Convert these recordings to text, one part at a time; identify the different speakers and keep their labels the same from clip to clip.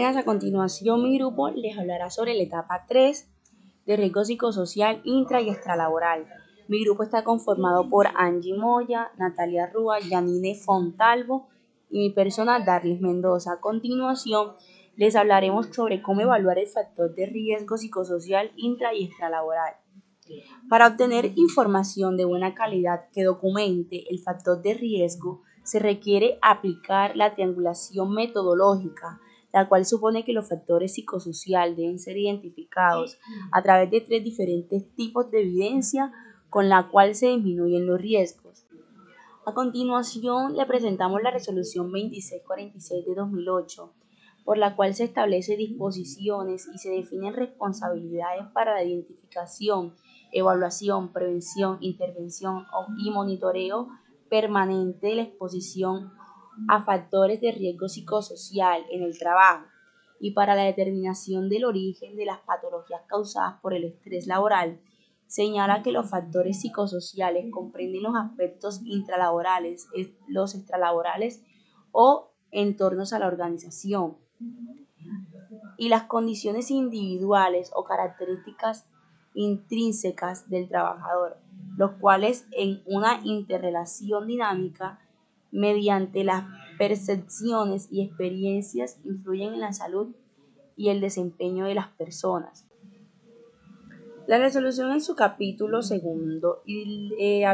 Speaker 1: días, a continuación mi grupo les hablará sobre la etapa 3 de riesgo psicosocial intra y extralaboral. Mi grupo está conformado por Angie Moya, Natalia Rúa, Yanine Fontalvo y mi persona Darlis Mendoza. A continuación les hablaremos sobre cómo evaluar el factor de riesgo psicosocial intra y extralaboral. Para obtener información de buena calidad que documente el factor de riesgo, se requiere aplicar la triangulación metodológica, la cual supone que los factores psicosociales deben ser identificados a través de 3 diferentes tipos de evidencia con la cual se disminuyen los riesgos. A continuación, le presentamos la Resolución 2646 de 2008, por la cual se establecen disposiciones y se definen responsabilidades para la identificación, evaluación, prevención, intervención y monitoreo permanente de la exposición a factores de riesgo psicosocial en el trabajo y para la determinación del origen de las patologías causadas por el estrés laboral. Señala que los factores psicosociales comprenden los aspectos intralaborales, los extralaborales o entornos a la organización, y las condiciones individuales o características intrínsecas del trabajador, los cuales en una interrelación dinámica mediante las percepciones y experiencias influyen en la salud y el desempeño de las personas. La resolución en su capítulo segundo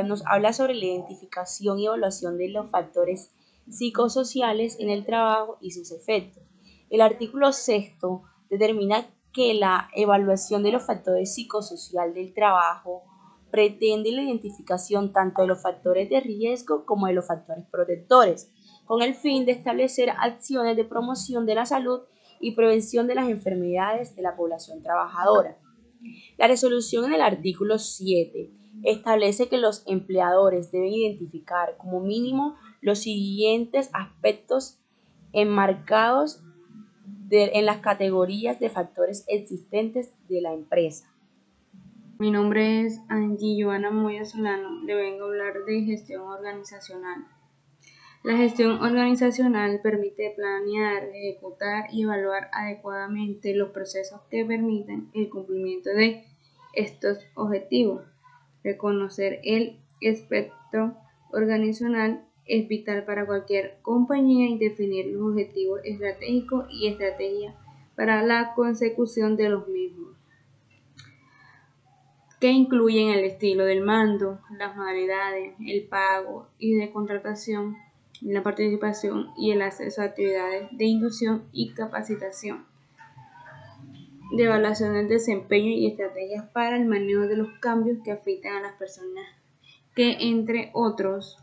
Speaker 1: nos habla sobre la identificación y evaluación de los factores psicosociales en el trabajo y sus efectos. El artículo 6 determina que la evaluación de los factores psicosociales del trabajo pretende la identificación tanto de los factores de riesgo como de los factores protectores, con el fin de establecer acciones de promoción de la salud y prevención de las enfermedades de la población trabajadora. La resolución en el artículo 7 establece que los empleadores deben identificar como mínimo los siguientes aspectos enmarcados en las categorías de factores existentes de la empresa.
Speaker 2: Mi nombre es Angie Joana Moya Solano. Le vengo a hablar de gestión organizacional. La gestión organizacional permite planear, ejecutar y evaluar adecuadamente los procesos que permiten el cumplimiento de estos objetivos. Reconocer el espectro organizacional es vital para cualquier compañía y definir los objetivos estratégicos y estrategias para la consecución de los mismos, que incluyen el estilo del mando, las modalidades, el pago y de contratación, la participación y el acceso a actividades de inducción y capacitación, de evaluación del desempeño y estrategias para el manejo de los cambios que afectan a las personas, que entre otros.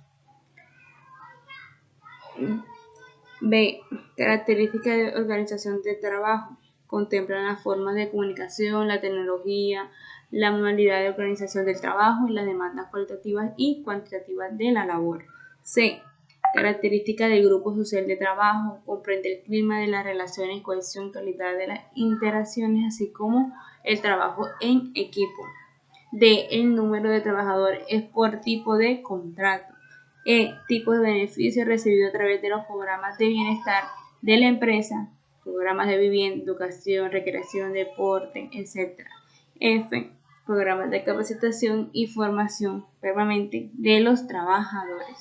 Speaker 2: B. Características de organización de trabajo. Contemplan las formas de comunicación, la tecnología, la modalidad de organización del trabajo y las demandas cualitativas y cuantitativas de la labor. C. Características del grupo social de trabajo. Comprende el clima de las relaciones, cohesión, calidad de las interacciones, así como el trabajo en equipo. D. El número de trabajadores es por tipo de contrato. E. Tipos de beneficios recibidos a través de los programas de bienestar de la empresa, programas de vivienda, educación, recreación, deporte, etc. F. Programas de capacitación y formación permanente de los trabajadores.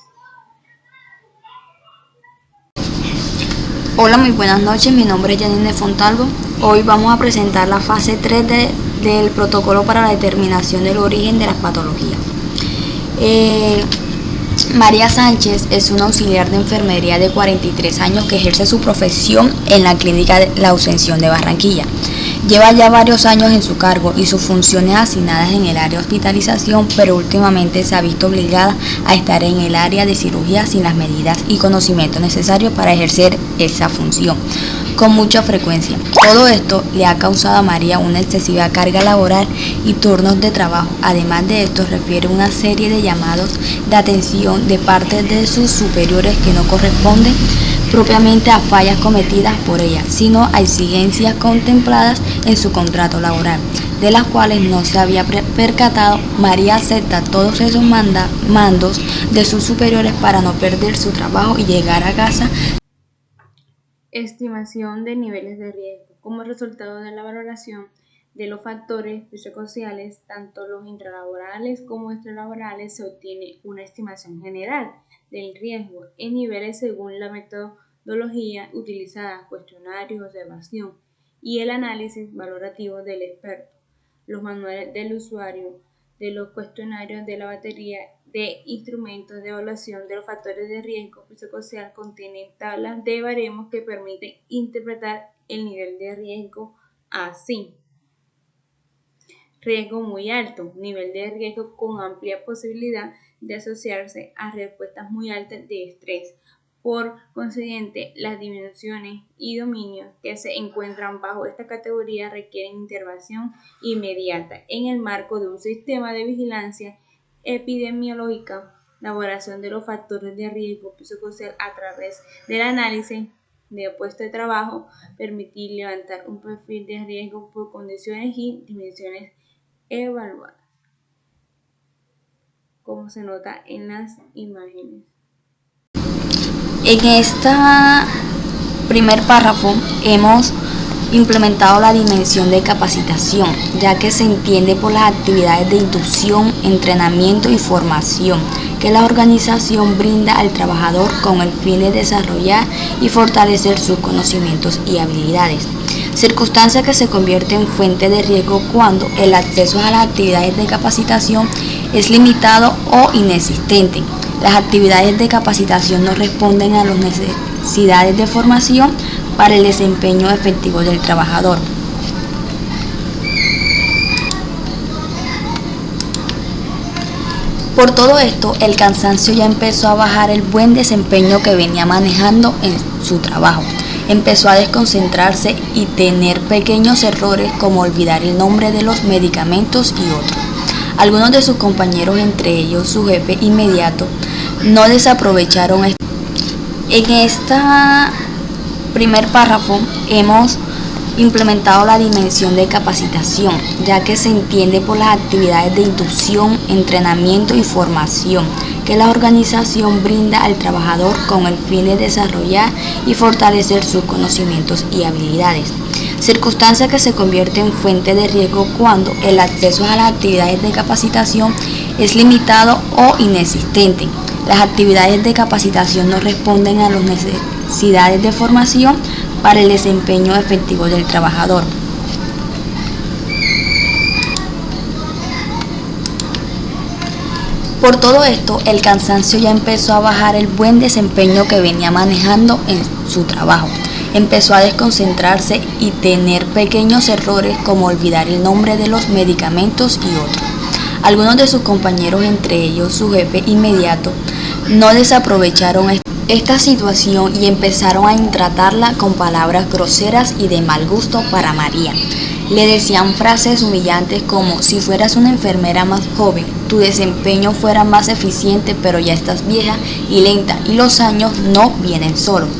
Speaker 3: Hola, muy buenas noches, mi nombre es Yanine Fontalvo. Hoy vamos a presentar la fase 3 del protocolo para la determinación del origen de las patologías. María Sánchez es una auxiliar de enfermería de 43 años que ejerce su profesión en la clínica de la Ascensión de Barranquilla. Lleva ya varios años en su cargo y sus funciones asignadas en el área de hospitalización, pero últimamente se ha visto obligada a estar en el área de cirugía sin las medidas y conocimientos necesarios para ejercer esa función con mucha frecuencia. Todo esto le ha causado a María una excesiva carga laboral y turnos de trabajo. Además de esto, refiere una serie de llamados de atención de parte de sus superiores que no corresponden propiamente a fallas cometidas por ella, sino a exigencias contempladas en su contrato laboral, de las cuales no se había percatado. María acepta todos esos mandos de sus superiores para no perder su trabajo y llegar a casa
Speaker 2: Estimación de niveles de riesgo. Como resultado de la valoración de los factores psicosociales, tanto los intralaborales como extralaborales, se obtiene una estimación general del riesgo en niveles según la metodología utilizada, cuestionarios, observación y el análisis valorativo del experto, los manuales del usuario, de los cuestionarios de la batería de instrumentos de evaluación de los factores de riesgo psicosocial contienen tablas de baremos que permiten interpretar el nivel de riesgo así. Riesgo muy alto, nivel de riesgo con amplia posibilidad de asociarse a respuestas muy altas de estrés. Por consiguiente, las dimensiones y dominios que se encuentran bajo esta categoría requieren intervención inmediata en el marco de un sistema de vigilancia epidemiológica, elaboración de los factores de riesgo psicosocial a través del análisis de puesto de trabajo, permitir levantar un perfil de riesgo por condiciones y dimensiones evaluadas, como se nota en las imágenes.
Speaker 3: En este primer párrafo hemos implementado la dimensión de capacitación, ya que se entiende por las actividades de inducción, entrenamiento y formación que la organización brinda al trabajador con el fin de desarrollar y fortalecer sus conocimientos y habilidades. Circunstancia que se convierte en fuente de riesgo cuando el acceso a las actividades de capacitación es limitado o inexistente. Las actividades de capacitación no responden a las necesidades de formación para el desempeño efectivo del trabajador. Por todo esto, el cansancio ya empezó a bajar el buen desempeño que venía manejando en su trabajo. Empezó a desconcentrarse y tener pequeños errores como olvidar el nombre de los medicamentos y otros. Algunos de sus compañeros, entre ellos su jefe inmediato, no desaprovecharon esto. En este primer párrafo hemos implementado la dimensión de capacitación, ya que se entiende por las actividades de inducción, entrenamiento y formación que la organización brinda al trabajador con el fin de desarrollar y fortalecer sus conocimientos y habilidades. Circunstancia que se convierte en fuente de riesgo cuando el acceso a las actividades de capacitación es limitado o inexistente. Las actividades de capacitación no responden a las necesidades de formación para el desempeño efectivo del trabajador. Por todo esto, el cansancio ya empezó a bajar el buen desempeño que venía manejando en su trabajo. Empezó a desconcentrarse y tener pequeños errores como olvidar el nombre de los medicamentos y otros. Algunos de sus compañeros, entre ellos su jefe inmediato, no desaprovecharon esta situación y empezaron a tratarla con palabras groseras y de mal gusto para María. Le decían frases humillantes como: si fueras una enfermera más joven, tu desempeño fuera más eficiente, pero ya estás vieja y lenta y los años no vienen solos.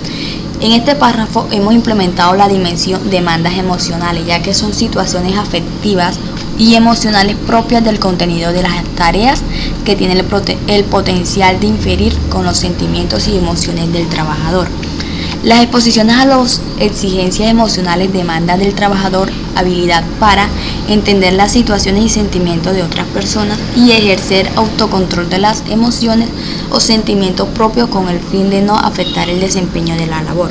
Speaker 3: En este párrafo hemos implementado la dimensión de demandas emocionales, ya que son situaciones afectivas y emocionales propias del contenido de las tareas que tienen el potencial de inferir con los sentimientos y emociones del trabajador. Las exposiciones a las exigencias emocionales demandan del trabajador habilidad para entender las situaciones y sentimientos de otras personas y ejercer autocontrol de las emociones o sentimientos propios con el fin de no afectar el desempeño de la labor.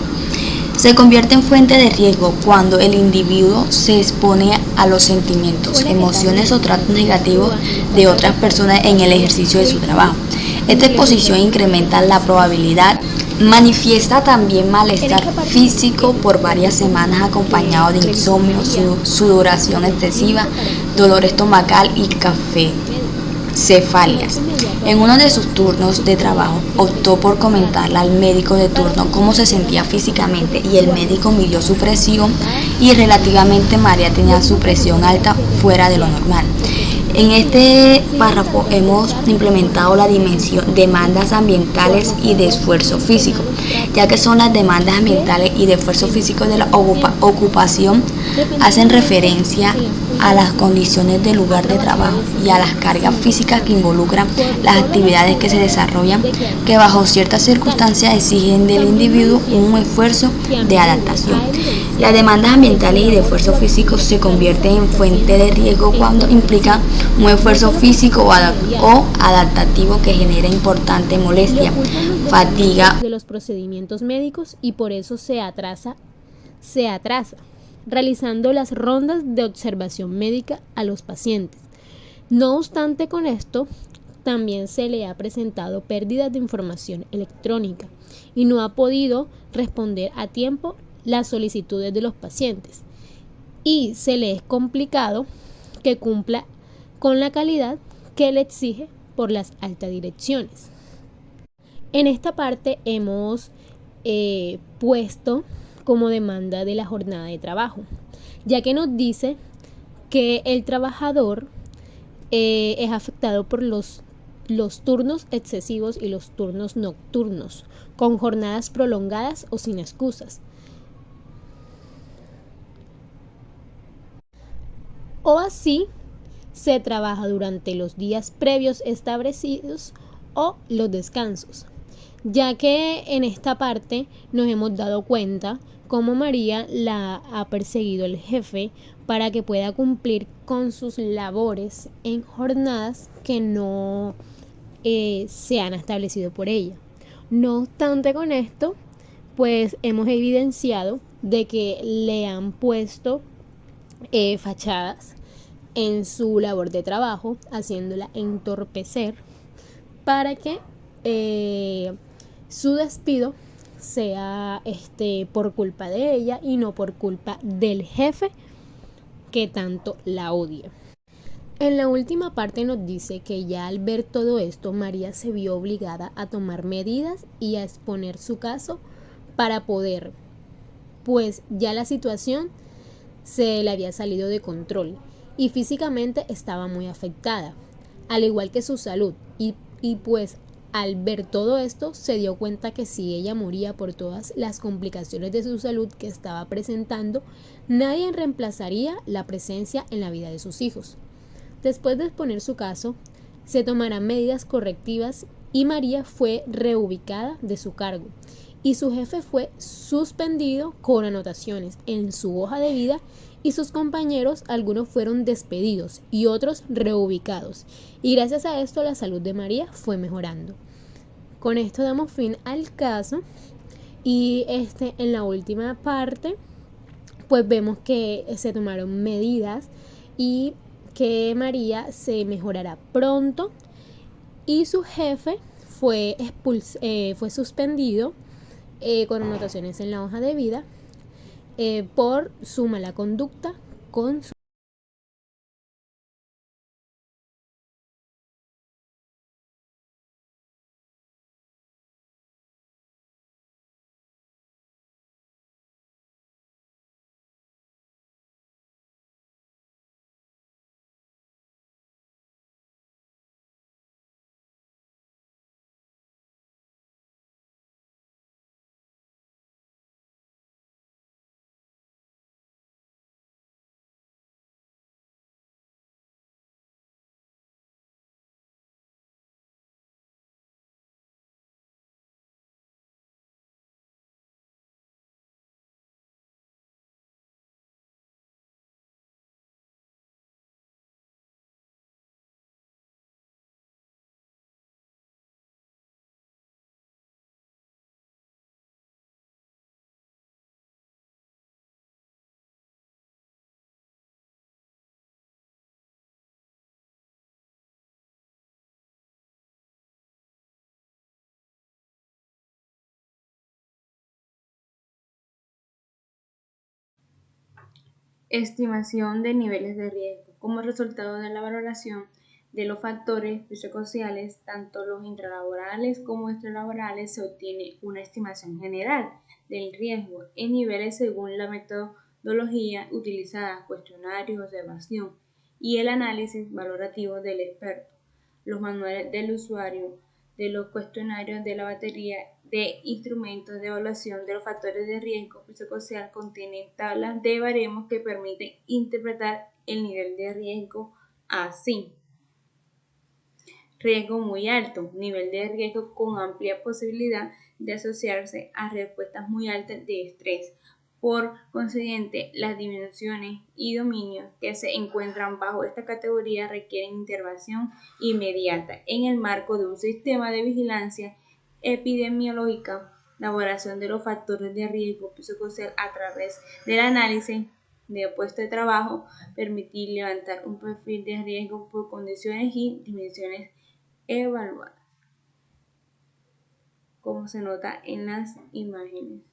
Speaker 3: Se convierte en fuente de riesgo cuando el individuo se expone a los sentimientos, emociones o tratos negativos de otras personas en el ejercicio de su trabajo. Esta exposición incrementa la probabilidad. Manifiesta también malestar físico por varias semanas acompañado de insomnio, sudoración excesiva, dolor estomacal y cefalias. En uno de sus turnos de trabajo optó por comentarle al médico de turno cómo se sentía físicamente y el médico midió su presión y relativamente María tenía su presión alta fuera de lo normal. En este párrafo hemos implementado la dimensión demandas ambientales y de esfuerzo físico, ya que son las demandas ambientales y de esfuerzo físico de la ocupación, hacen referencia a las condiciones del lugar de trabajo y a las cargas físicas que involucran las actividades que se desarrollan, que bajo ciertas circunstancias exigen del individuo un esfuerzo de adaptación. Las demandas ambientales y de esfuerzo físico se convierten en fuente de riesgo cuando implican un esfuerzo físico o adaptativo que genera importante molestia, fatiga
Speaker 4: de los procedimientos médicos y por eso se atrasa, realizando las rondas de observación médica a los pacientes. No obstante, con esto también se le ha presentado pérdidas de información electrónica y no ha podido responder a tiempo las solicitudes de los pacientes y se le es complicado que cumpla con la calidad que le exige por las altas direcciones. En esta parte hemos puesto como demanda de la jornada de trabajo, ya que nos dice que el trabajador es afectado por los turnos excesivos y los turnos nocturnos, con jornadas prolongadas o sin excusas. O así se trabaja durante los días previos establecidos o los descansos, ya que en esta parte nos hemos dado cuenta cómo María la ha perseguido el jefe para que pueda cumplir con sus labores en jornadas que no se han establecido por ella. No obstante, con esto, pues hemos evidenciado de que le han puesto fachadas en su labor de trabajo, haciéndola entorpecer para que su despido sea por culpa de ella y no por culpa del jefe que tanto la odia. En la última parte nos dice que ya al ver todo esto, María se vio obligada a tomar medidas y a exponer su caso para poder, pues ya la situación se le había salido de control y físicamente estaba muy afectada, al igual que su salud, y pues al ver todo esto se dio cuenta que si ella moría por todas las complicaciones de su salud que estaba presentando, nadie reemplazaría la presencia en la vida de sus hijos. Después de exponer su caso, se tomarán medidas correctivas y María fue reubicada de su cargo y su jefe fue suspendido con anotaciones en su hoja de vida y sus compañeros, algunos fueron despedidos y otros reubicados, y gracias a esto la salud de María fue mejorando. Con esto damos fin al caso y en la última parte pues vemos que se tomaron medidas y que María se mejorará pronto y su jefe fue suspendido con anotaciones en la hoja de vida por su mala conducta con su
Speaker 2: Estimación de niveles de riesgo. Como resultado de la valoración de los factores psicosociales, tanto los intralaborales como extralaborales, se obtiene una estimación general del riesgo en niveles según la metodología utilizada, cuestionarios, observación y el análisis valorativo del experto, los manuales del usuario, de los cuestionarios de la batería de instrumentos de evaluación de los factores de riesgo psicosocial contienen tablas de baremos que permiten interpretar el nivel de riesgo así. Riesgo muy alto, nivel de riesgo con amplia posibilidad de asociarse a respuestas muy altas de estrés. Por consiguiente, las dimensiones y dominios que se encuentran bajo esta categoría requieren intervención inmediata en el marco de un sistema de vigilancia epidemiológica, elaboración de los factores de riesgo psicosocial a través del análisis de puesto de trabajo, permitir levantar un perfil de riesgo por condiciones y dimensiones evaluadas, como se nota en las imágenes.